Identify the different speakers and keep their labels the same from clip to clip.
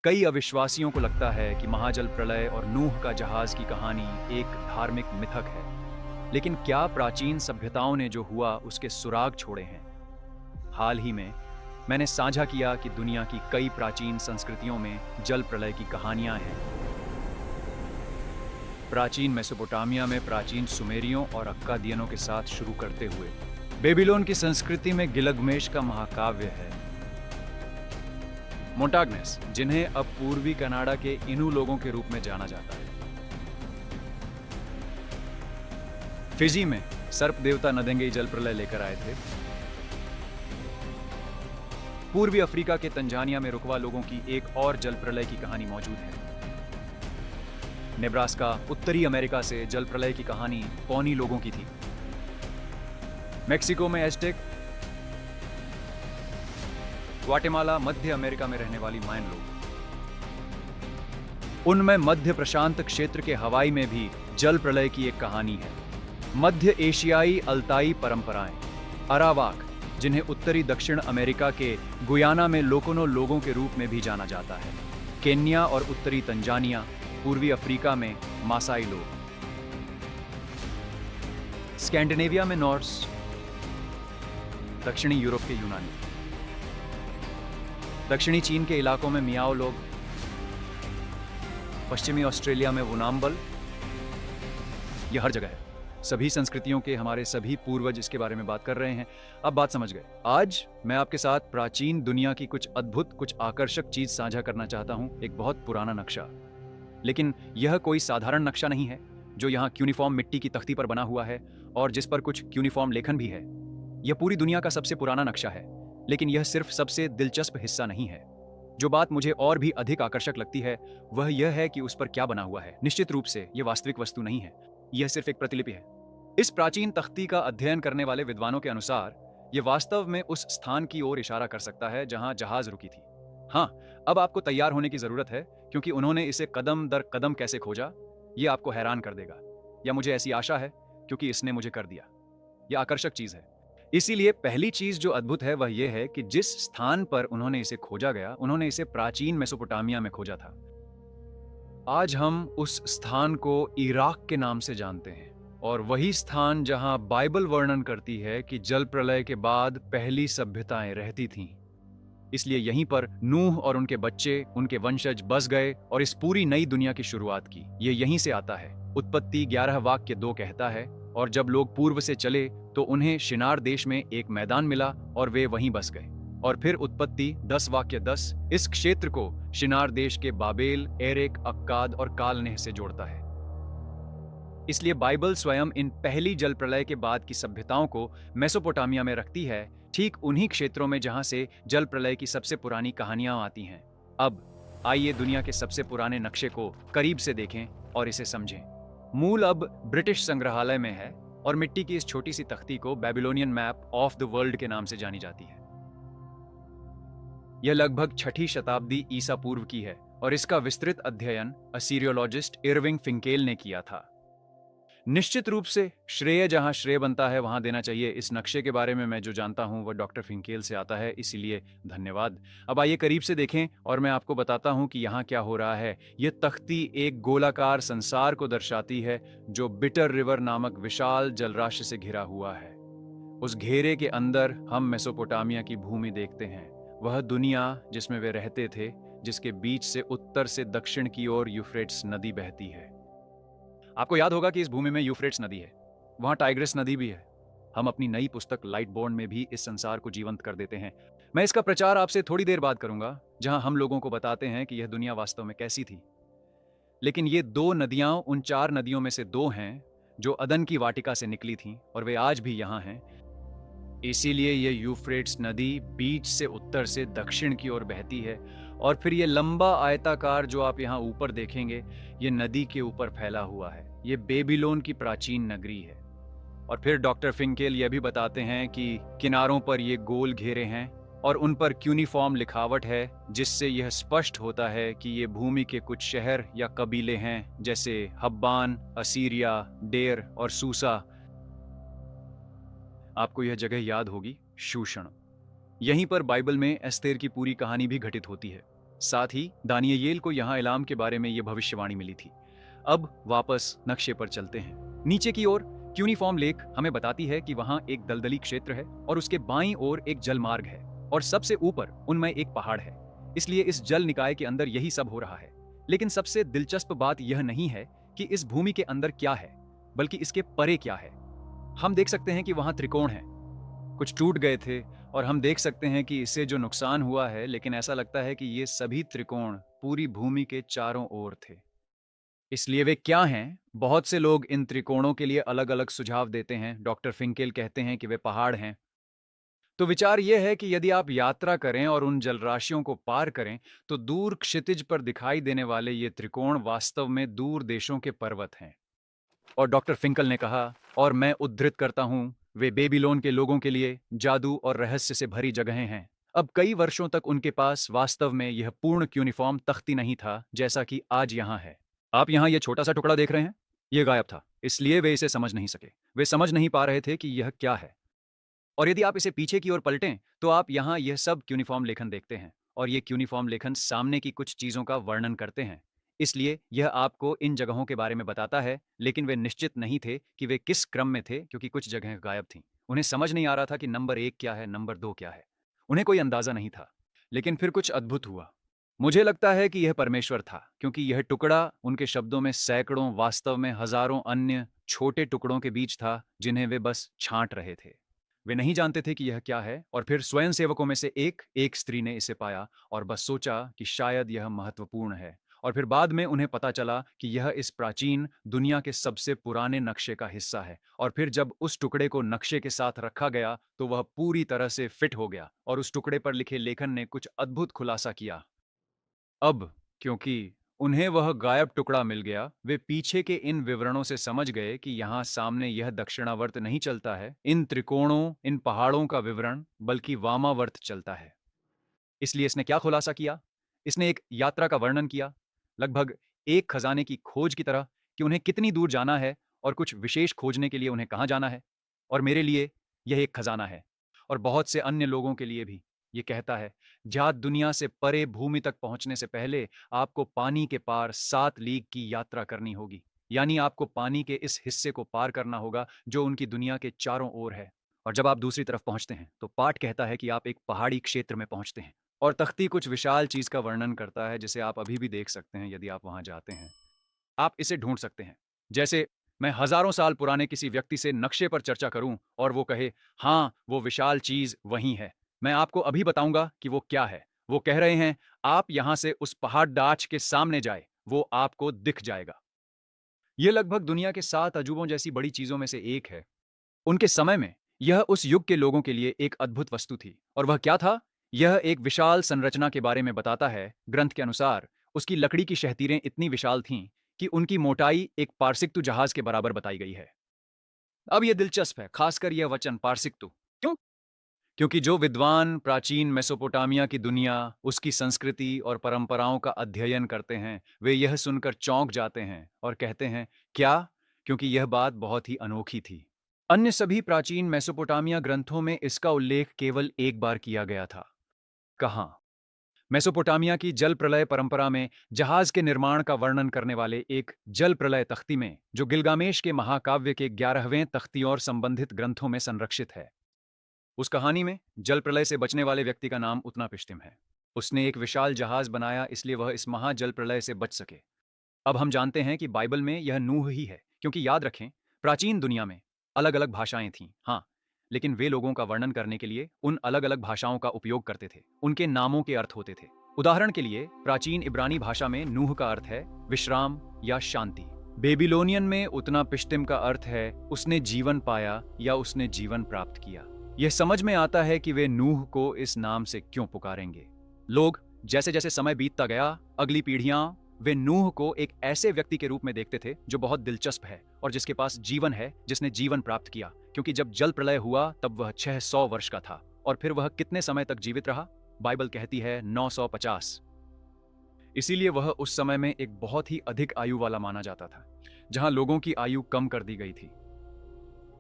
Speaker 1: कई अविश्वासियों को लगता है कि महाजल प्रलय और नूह का जहाज की कहानी एक धार्मिक मिथक है। लेकिन क्या प्राचीन सभ्यताओं ने जो हुआ उसके सुराग छोड़े हैं? हाल ही में मैंने साझा किया कि दुनिया की कई प्राचीन संस्कृतियों में जल प्रलय की कहानियां हैं। प्राचीन मेसोपोटामिया में प्राचीन सुमेरियों और अक्कादियनों के साथ शुरू करते हुए बेबीलोन की संस्कृति में गिलगमेश का महाकाव्य है। मोंटाग्नेस, जिन्हें अब पूर्वी कनाडा के इनू लोगों के रूप में जाना जाता है। फिजी में सर्प देवता नदेंगे जल प्रलय लेकर आए थे। पूर्वी अफ्रीका के तंजानिया में रुकवा लोगों की एक और जल प्रलय की कहानी मौजूद है। नेब्रास्का, उत्तरी अमेरिका से जल प्रलय की कहानी पौनी लोगों की थी। मेक्सिको में एज़टेक, ग्वाटेमाला, मध्य अमेरिका में रहने वाली मायन लोग। उनमें मध्य प्रशांत क्षेत्र के हवाई में भी जल प्रलय की एक कहानी है। मध्य एशियाई अल्ताई परंपराएं, अरावाक, जिन्हें उत्तरी दक्षिण अमेरिका के गुयाना में लोकोनो लोगों के रूप में भी जाना जाता है। केन्या और उत्तरी तंजानिया, पूर्वी अफ्रीका में मासाई लोग। स्कैंडिनेविया में नॉर्स, दक्षिणी यूरोप के यूनानी। दक्षिणी चीन के इलाकों में मियाओ लोग। पश्चिमी ऑस्ट्रेलिया में वुनाम्बल। यह हर जगह है। सभी संस्कृतियों के हमारे सभी पूर्वज इसके बारे में बात कर रहे हैं। अब बात समझ गए। आज मैं आपके साथ प्राचीन दुनिया की कुछ अद्भुत, कुछ आकर्षक चीज साझा करना चाहता हूं। एक बहुत पुराना नक्शा, लेकिन यह कोई साधारण नक्शा नहीं है जो यहाँ क्यूनिफॉर्म मिट्टी की तख्ती पर बना हुआ है और जिस पर कुछ क्यूनिफॉर्म लेखन भी है। यह पूरी दुनिया का सबसे पुराना नक्शा है, लेकिन यह सिर्फ सबसे दिलचस्प हिस्सा नहीं है। जो बात मुझे और भी अधिक आकर्षक लगती है वह यह है कि उस पर क्या बना हुआ है। निश्चित रूप से यह वास्तविक वस्तु नहीं है, यह सिर्फ एक प्रतिलिपि है। इस प्राचीन तख्ती का अध्ययन करने वाले विद्वानों के अनुसार यह वास्तव में उस स्थान की ओर इशारा कर सकता है जहां जहाज रुकी थी। हाँ, अब आपको तैयार होने की जरूरत है, क्योंकि उन्होंने इसे कदम दर कदम कैसे खोजा यह आपको हैरान कर देगा। या मुझे ऐसी आशा है, क्योंकि इसने मुझे कर दिया। यह आकर्षक चीज है। इसीलिए पहली चीज जो अद्भुत है वह यह है कि जिस स्थान पर उन्होंने इसे खोजा गया, उन्होंने इसे प्राचीन मेसोपोटामिया में खोजा था। आज हम उस स्थान को इराक के नाम से जानते हैं, और वही स्थान जहां बाइबल वर्णन करती है कि जल प्रलय के बाद पहली सभ्यताएं रहती थीं। इसलिए यहीं पर नूह और उनके बच्चे, उनके वंशज बस गए और इस पूरी नई दुनिया की शुरुआत की। ये यहीं से आता है। उत्पत्ति 11 वाक्य 2 कहता है, और जब लोग पूर्व से चले तो उन्हें शिनार देश में एक मैदान मिला और वे वहीं बस गए। और फिर उत्पत्ति 10 वाक्य 10 इस क्षेत्र को शिनार देश के बाबेल, एरेक, अक्काद और कालनेह से जोड़ता है। इसलिए बाइबल स्वयं इन पहली जल प्रलय के बाद की सभ्यताओं को मेसोपोटामिया में रखती है, ठीक उन्हीं क्षेत्रों में जहां से जल प्रलय की सबसे पुरानी कहानियां आती हैं। अब आइए दुनिया के सबसे पुराने नक्शे को करीब से देखें और इसे समझें। मूल अब ब्रिटिश संग्रहालय में है और मिट्टी की इस छोटी सी तख्ती को Babylonian map of the world के नाम से जानी जाती है। यह लगभग 6ठी शताब्दी ईसा पूर्व की है और इसका विस्तृत अध्ययन असीरियोलॉजिस्ट इरविंग फिंकेल ने किया था। निश्चित रूप से श्रेय जहां श्रेय बनता है वहां देना चाहिए। इस नक्शे के बारे में मैं जो जानता हूं वह डॉक्टर फिंकेल से आता है, इसीलिए धन्यवाद। अब आइए करीब से देखें और मैं आपको बताता हूं कि यहाँ क्या हो रहा है। यह तख्ती एक गोलाकार संसार को दर्शाती है जो बिटर रिवर नामक विशाल जलराशि से घिरा हुआ है। उस घेरे के अंदर हम मेसोपोटामिया की भूमि देखते हैं, वह दुनिया जिसमें वे रहते थे, जिसके बीच से उत्तर से दक्षिण की ओर यूफ्रेट्स नदी बहती है। आपको याद होगा कि इस भूमि में यूफ्रेट्स नदी है, वहां टाइग्रिस नदी भी है। हम अपनी नई पुस्तक लाइटबोर्न में भी इस संसार को जीवंत कर देते हैं। मैं इसका प्रचार आपसे थोड़ी देर बाद करूंगा, जहां हम लोगों को बताते हैं कि यह दुनिया वास्तव में कैसी थी। लेकिन ये 2 नदियां उन 4 नदियों में से 2 हैं जो अदन की वाटिका से निकली थीं और वे आज भी यहां हैं। इसीलिए ये यूफ्रेट्स नदी बीच से उत्तर से दक्षिण की ओर बहती है, और फिर ये लंबा आयताकार जो आप यहाँ ऊपर देखेंगे, ये नदी के ऊपर फैला हुआ है। ये बेबीलोन की प्राचीन नगरी है। और फिर डॉक्टर फिंकेल यह भी बताते हैं कि किनारों पर ये गोल घेरे हैं और उन पर क्यूनिफॉर्म लिखावट है, जिससे यह स्पष्ट होता है कि ये भूमि के कुछ शहर या कबीले हैं, जैसे हब्बान, असीरिया, डेर और सूसा। आपको यह जगह याद होगी, शूषण। यहीं पर बाइबल में एस्तेर की पूरी कहानी भी घटित होती है। साथ ही दानियेल को यहाँ इलाम के बारे में यह भविष्यवाणी मिली थी। अब वापस नक्शे पर चलते हैं। नीचे की ओर क्यूनिफॉर्म लेक हमें बताती है कि वहां एक दलदली क्षेत्र है और उसके बाईं ओर एक जलमार्ग है और सबसे ऊपर उनमें एक पहाड़ है। इसलिए इस जल निकाय के अंदर यही सब हो रहा है। लेकिन सबसे दिलचस्प बात यह नहीं है कि इस भूमि के अंदर क्या है, बल्कि इसके परे क्या है। हम देख सकते हैं कि वहां त्रिकोण हैं, कुछ टूट गए थे और हम देख सकते हैं कि इससे जो नुकसान हुआ है, लेकिन ऐसा लगता है कि ये सभी त्रिकोण पूरी भूमि के चारों ओर थे। इसलिए वे क्या हैं? बहुत से लोग इन त्रिकोणों के लिए अलग-अलग सुझाव देते हैं। डॉक्टर फिंकेल कहते हैं कि वे पहाड़ हैं। तो विचार यह है कि यदि आप यात्रा करें और उन जलराशियों को पार करें, तो दूर क्षितिज पर दिखाई देने वाले ये त्रिकोण वास्तव में दूर देशों के पर्वत हैं। और डॉक्टर फिंकल ने कहा, और मैं उद्धृत करता हूं, वे बेबीलोन के लोगों के लिए जादू और रहस्य से भरी जगहें हैं। अब कई वर्षों तक उनके पास वास्तव में यह पूर्ण यूनिफॉर्म तख्ती नहीं था, जैसा कि आज यहाँ है। आप यहाँ यह छोटा सा टुकड़ा देख रहे हैं, यह गायब था, इसलिए वे इसे समझ नहीं सके। वे समझ नहीं पा रहे थे कि यह क्या है। और यदि आप इसे पीछे की ओर पलटें, तो आप यहाँ यह सब क्यूनिफॉर्म लेखन देखते हैं, और ये क्यूनिफॉर्म लेखन सामने की कुछ चीजों का वर्णन करते हैं। इसलिए यह आपको इन जगहों के बारे में बताता है, लेकिन वे निश्चित नहीं थे कि वे किस क्रम में थे, क्योंकि कुछ जगहें गायब थीं। उन्हें समझ नहीं आ रहा था कि नंबर 1 क्या है, नंबर 2 क्या है। उन्हें कोई अंदाजा नहीं था। लेकिन फिर कुछ अद्भुत हुआ। मुझे लगता है कि यह परमेश्वर था, क्योंकि यह टुकड़ा उनके शब्दों में सैकड़ों, वास्तव में हजारों अन्य छोटे टुकड़ों के बीच था, जिन्हें वे बस छांट रहे थे। वे नहीं जानते थे कि यह क्या है, और फिर स्वयंसेवकों में से एक स्त्री ने इसे पाया और बस सोचा कि शायद यह महत्वपूर्ण है। और फिर बाद में उन्हें पता चला कि यह इस प्राचीन दुनिया के सबसे पुराने नक्शे का हिस्सा है। और फिर जब उस टुकड़े को नक्शे के साथ रखा गया, तो वह पूरी तरह से फिट हो गया, और उस टुकड़े पर लिखे लेखन ने कुछ अद्भुत खुलासा किया। अब क्योंकि उन्हें वह गायब टुकड़ा मिल गया, वे पीछे के इन विवरणों से समझ गए कि यहाँ सामने यह दक्षिणावर्त नहीं चलता है, इन त्रिकोणों, इन पहाड़ों का विवरण, बल्कि वामावर्त चलता है। इसलिए इसने क्या खुलासा किया? इसने एक यात्रा का वर्णन किया, लगभग एक खजाने की खोज की तरह, कि उन्हें कितनी दूर जाना है और कुछ विशेष खोजने के लिए उन्हें कहाँ जाना है। और मेरे लिए यह एक खजाना है, और बहुत से अन्य लोगों के लिए भी। ये कहता है, जहां दुनिया से परे भूमि तक पहुंचने से पहले आपको पानी के पार 7 लीग की यात्रा करनी होगी। यानी आपको पानी के इस हिस्से को पार करना होगा जो उनकी दुनिया के चारों ओर है। और जब आप दूसरी तरफ पहुंचते हैं, तो पाठ कहता है कि आप एक पहाड़ी क्षेत्र में पहुंचते हैं। और तख्ती कुछ विशाल चीज का वर्णन करता है, जिसे आप अभी भी देख सकते हैं यदि आप वहां जाते हैं। आप इसे ढूंढ सकते हैं। जैसे मैं हजारों साल पुराने किसी व्यक्ति से नक्शे पर चर्चा करूं और वो कहे, हाँ, वो विशाल चीज वहीं है। मैं आपको अभी बताऊंगा कि वो क्या है। वो कह रहे हैं, आप यहां से उस पहाड़ डाच के सामने जाए, वो आपको दिख जाएगा। ये लगभग दुनिया के 7 अजूबों जैसी बड़ी चीजों में से एक है। उनके समय में यह उस युग के लोगों के लिए एक अद्भुत वस्तु थी। और वह क्या था? यह एक विशाल संरचना के बारे में बताता है। ग्रंथ के अनुसार उसकी लकड़ी की शहतीरें इतनी विशाल थीं कि उनकी मोटाई एक पारसिक्तु जहाज के बराबर बताई गई है। अब यह दिलचस्प है, खासकर यह वचन पारसिक्तु। क्यों? क्योंकि जो विद्वान प्राचीन मेसोपोटामिया की दुनिया, उसकी संस्कृति और परंपराओं का अध्ययन करते हैं, वे यह सुनकर चौंक जाते हैं और कहते हैं, क्या? क्योंकि यह बात बहुत ही अनोखी थी। अन्य सभी प्राचीन मेसोपोटामिया ग्रंथों में इसका उल्लेख केवल एक बार किया गया था। कहाँ? मेसोपोटामिया की जल प्रलय परंपरा में जहाज के निर्माण का वर्णन करने वाले एक जल प्रलय तख्ती में, जो गिलगामेश के महाकाव्य के 11वें तख्ती और संबंधित ग्रंथों में संरक्षित है। उस कहानी में जल प्रलय से बचने वाले व्यक्ति का नाम उत्नापिष्टिम है। उसने एक विशाल जहाज बनाया, इसलिए वह इस महाजल प्रलय से बच सके। अब हम जानते हैं कि बाइबल में यह नूह ही है, क्योंकि याद रखें, प्राचीन दुनिया में अलग अलग भाषाएं थीं, हाँ, लेकिन वे लोगों का वर्णन करने के लिए उन अलग अलग भाषाओं का उपयोग करते थे। उनके नामों के अर्थ होते थे। उदाहरण के लिए प्राचीन इब्रानी भाषा में नूह का अर्थ है विश्राम या शांति। बेबीलोनियन में उत्नापिष्टिम का अर्थ है उसने जीवन पाया या उसने जीवन प्राप्त किया। यह समझ में आता है कि वे नूह को इस नाम से क्यों पुकारेंगे। लोग जैसे जैसे समय बीतता गया, अगली पीढ़ियां वे नूह को एक ऐसे व्यक्ति के रूप में देखते थे जो बहुत दिलचस्प है और जिसके पास जीवन है, जिसने जीवन प्राप्त किया। क्योंकि जब जल प्रलय हुआ तब वह 600 वर्ष का था। और फिर वह कितने समय तक जीवित रहा? बाइबल कहती है 950। इसीलिए वह उस समय में एक बहुत ही अधिक आयु वाला माना जाता था, जहां लोगों की आयु कम कर दी गई थी।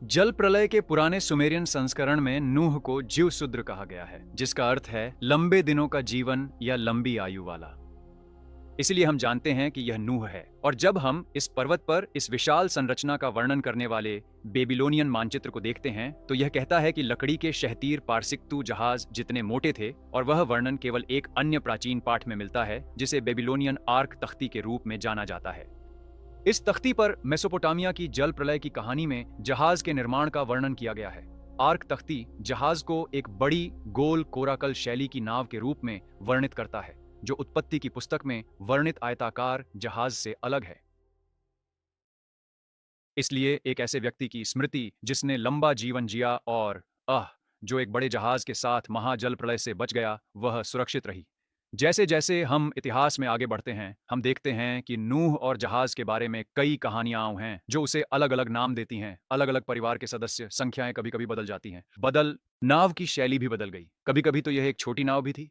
Speaker 1: जल प्रलय के पुराने सुमेरियन संस्करण में नूह को जीवशूद्र कहा गया है, जिसका अर्थ है लंबे दिनों का जीवन या लंबी आयु वाला। इसलिए हम जानते हैं कि यह नूह है। और जब हम इस पर्वत पर इस विशाल संरचना का वर्णन करने वाले बेबीलोनियन मानचित्र को देखते हैं तो यह कहता है कि लकड़ी के शहतीर पारसिक्तु जहाज जितने मोटे थे, और वह वर्णन केवल एक अन्य प्राचीन पाठ में मिलता है जिसे बेबीलोनियन आर्क तख्ती के रूप में जाना जाता है। इस तख्ती पर मेसोपोटामिया की जल प्रलय की कहानी में जहाज के निर्माण का वर्णन किया गया है। आर्क तख्ती जहाज को एक बड़ी गोल कोराकल शैली की नाव के रूप में वर्णित करता है, जो उत्पत्ति की पुस्तक में वर्णित आयताकार जहाज से अलग है। इसलिए एक ऐसे व्यक्ति की स्मृति जिसने लंबा जीवन जिया और जो एक बड़े जहाज के साथ महाजल प्रलय से बच गया, वह सुरक्षित रही। जैसे जैसे हम इतिहास में आगे बढ़ते हैं, हम देखते हैं कि नूह और जहाज के बारे में कई कहानियां हैं जो उसे अलग अलग नाम देती हैं। अलग अलग परिवार के सदस्य, संख्याएं कभी कभी बदल जाती हैं, नाव की शैली भी बदल गई। कभी कभी तो यह एक छोटी नाव भी थी।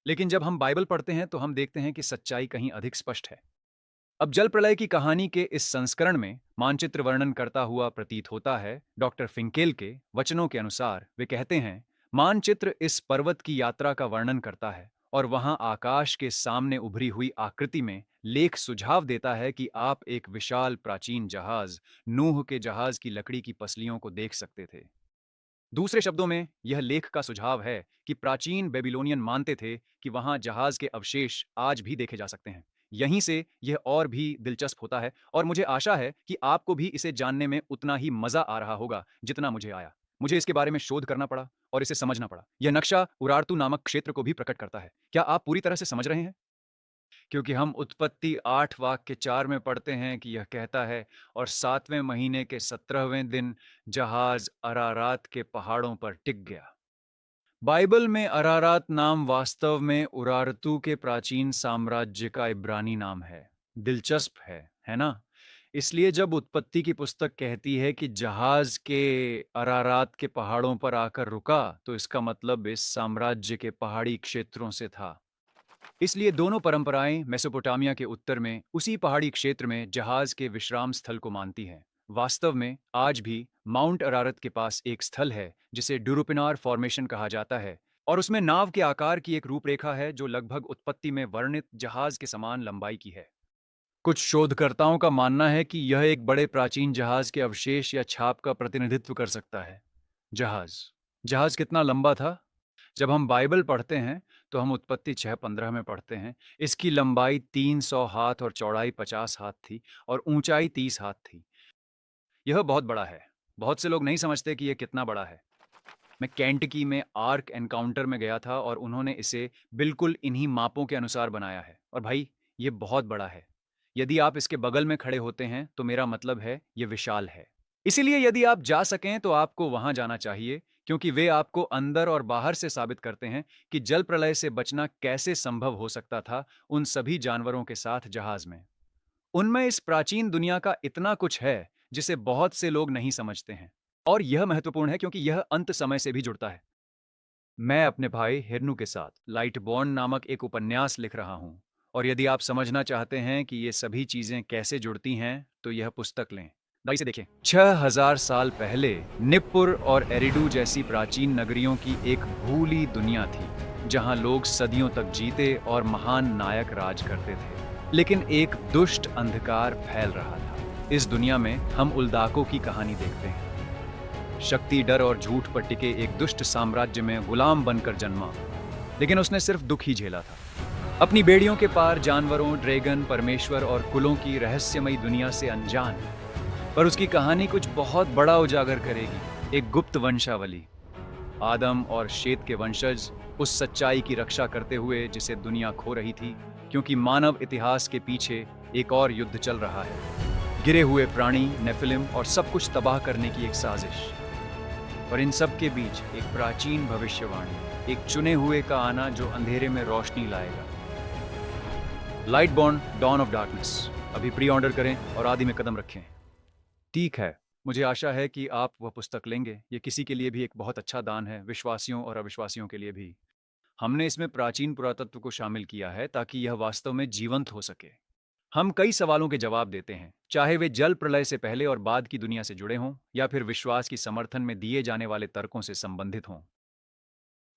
Speaker 1: लेकिन जब हम बाइबल पढ़ते हैं तो हम देखते हैं कि सच्चाई कहीं अधिक स्पष्ट है। अब जल प्रलय की कहानी के इस संस्करण में मानचित्र वर्णन करता हुआ प्रतीत होता है। डॉक्टर फिंकेल के वचनों के अनुसार वे कहते हैं, मानचित्र इस पर्वत की यात्रा का वर्णन करता है और वहां आकाश के सामने उभरी हुई आकृति में लेख सुझाव देता है कि आप एक विशाल प्राचीन जहाज, नूह के जहाज की लकड़ी की पसलियों को देख सकते थे। दूसरे शब्दों में यह लेख का सुझाव है कि प्राचीन बेबीलोनियन मानते थे कि वहां जहाज के अवशेष आज भी देखे जा सकते हैं। यहीं से यह और भी दिलचस्प होता है, और मुझे आशा है कि आपको भी इसे जानने में उतना ही मजा आ रहा होगा जितना मुझे आया। मुझे इसके बारे में शोध करना पड़ा और इसे समझना पड़ा। यह नक्शा उरार्तू नामक क्षेत्र को भी प्रकट करता है। क्या आप पूरी तरह से समझ रहे हैं? क्योंकि हम उत्पत्ति 8 वाक्य 4 में पढ़ते हैं कि यह कहता है, और 7वें महीने के 17वें दिन जहाज अरारात के पहाड़ों पर टिक गया। बाइबल में अरारात नाम वास्तव में उरारतू के प्राचीन साम्राज्य का इब्रानी नाम है। दिलचस्प है ना? इसलिए जब उत्पत्ति की पुस्तक कहती है कि जहाज के अरारात के पहाड़ों पर आकर रुका, तो इसका मतलब इस साम्राज्य के पहाड़ी क्षेत्रों से था। इसलिए दोनों परंपराएं मेसोपोटामिया के उत्तर में उसी पहाड़ी क्षेत्र में जहाज के विश्राम स्थल को मानती हैं। वास्तव में आज भी माउंट अरारत के पास एक स्थल है जिसे डुरुपिनार फॉर्मेशन कहा जाता है, और उसमें नाव के आकार की एक रूपरेखा है जो लगभग उत्पत्ति में वर्णित जहाज के समान लंबाई की है। कुछ शोधकर्ताओं का मानना है कि यह एक बड़े प्राचीन जहाज के अवशेष या छाप का प्रतिनिधित्व कर सकता है। जहाज जहाज कितना लंबा था? जब हम बाइबल पढ़ते हैं तो हम उत्पत्ति 6:15 में पढ़ते हैं, इसकी लंबाई 300 हाथ और चौड़ाई 50 हाथ थी और ऊंचाई 30 हाथ थी। यह बहुत बड़ा है। बहुत से लोग नहीं समझते कि यह कितना बड़ा है। मैं केंटकी में आर्क एनकाउंटर में गया था और उन्होंने इसे बिल्कुल इन्हीं मापों के अनुसार बनाया है, और भाई ये बहुत बड़ा है। यदि आप इसके बगल में खड़े होते हैं तो मेरा मतलब है ये विशाल है। इसीलिए यदि आप जा सकें तो आपको वहां जाना चाहिए, क्योंकि वे आपको अंदर और बाहर से साबित करते हैं कि जल प्रलय से बचना कैसे संभव हो सकता था उन सभी जानवरों के साथ जहाज में। उनमें इस प्राचीन दुनिया का इतना कुछ है जिसे बहुत से लोग नहीं समझते हैं, और यह महत्वपूर्ण है क्योंकि यह अंत समय से भी जुड़ता है। मैं अपने भाई हिरनू के साथ लाइटबॉर्न नामक एक उपन्यास लिख रहा हूं, और यदि आप समझना चाहते हैं कि ये सभी चीजें कैसे जुड़ती हैं तो यह पुस्तक लें। भाई से देखें। 6000 साल पहले निप्पुर और एरिडू जैसी प्राचीन नगरियों की एक भूली दुनिया थी जहां लोग सदियों तक जीते और महान नायक राज करते थे। लेकिन एक दुष्ट अंधकार फैल रहा था। इस दुनिया में हम उल्दाको की कहानी देखते हैं। शक्ति, डर और झूठ पर टिके एक दुष्ट साम्राज्य में गुलाम बनकर जन्मा, लेकिन उसने सिर्फ दुख ही झेला था। अपनी बेड़ियों के पार जानवरों, ड्रैगन, परमेश्वर और कुलों की रहस्यमयी दुनिया से अनजान, पर उसकी कहानी कुछ बहुत बड़ा उजागर करेगी। एक गुप्त वंशावली, आदम और शेत के वंशज, उस सच्चाई की रक्षा करते हुए जिसे दुनिया खो रही थी, क्योंकि मानव इतिहास के पीछे एक और युद्ध चल रहा है। गिरे हुए प्राणी, नेफिलिम और सब कुछ तबाह करने की एक साजिश। और इन सब के बीच एक प्राचीन भविष्यवाणी, एक चुने हुए का आना जो अंधेरे में रोशनी लाएगा। लाइटबॉर्न डॉन ऑफ डार्कनेस अभी प्री ऑर्डर करें और आदि में कदम रखें। ठीक है, मुझे आशा है कि आप वह पुस्तक लेंगे। ये किसी के लिए भी एक बहुत अच्छा दान है, विश्वासियों और अविश्वासियों के लिए भी। हमने इसमें प्राचीन पुरातत्व को शामिल किया है ताकि यह वास्तव में जीवंत हो सके। हम कई सवालों के जवाब देते हैं, चाहे वे जल प्रलय से पहले और बाद की दुनिया से जुड़े हों या फिर विश्वास की समर्थन में दिए जाने वाले तर्कों से संबंधित हों।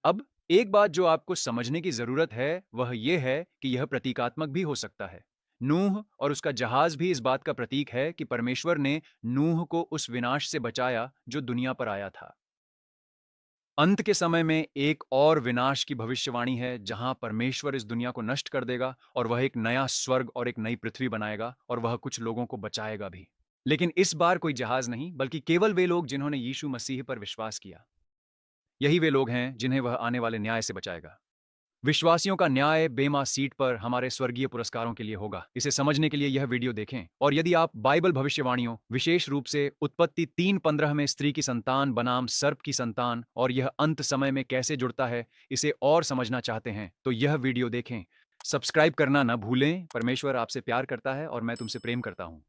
Speaker 1: अब एक बात जो आपको समझने की जरूरत है वह यह है कि यह प्रतीकात्मक भी हो सकता है। नूह और उसका जहाज भी इस बात का प्रतीक है कि परमेश्वर ने नूह को उस विनाश से बचाया जो दुनिया पर आया था। अंत के समय में एक और विनाश की भविष्यवाणी है जहां परमेश्वर इस दुनिया को नष्ट कर देगा और वह एक नया स्वर्ग और एक नई पृथ्वी बनाएगा और वह कुछ लोगों को बचाएगा भी। लेकिन इस बार कोई जहाज नहीं, बल्कि केवल वे लोग जिन्होंने यीशु मसीह पर विश्वास किया। यही वे लोग हैं जिन्हें वह आने वाले न्याय से बचाएगा। विश्वासियों का न्याय बेमा सीट पर हमारे स्वर्गीय पुरस्कारों के लिए होगा। इसे समझने के लिए यह वीडियो देखें। और यदि आप बाइबल भविष्यवाणियों, विशेष रूप से उत्पत्ति 3:15 में स्त्री की संतान बनाम सर्प की संतान और यह अंत समय में कैसे जुड़ता है, इसे और समझना चाहते हैं तो यह वीडियो देखें। सब्सक्राइब करना न भूलें। परमेश्वर आपसे प्यार करता है और मैं तुमसे प्रेम करता हूं।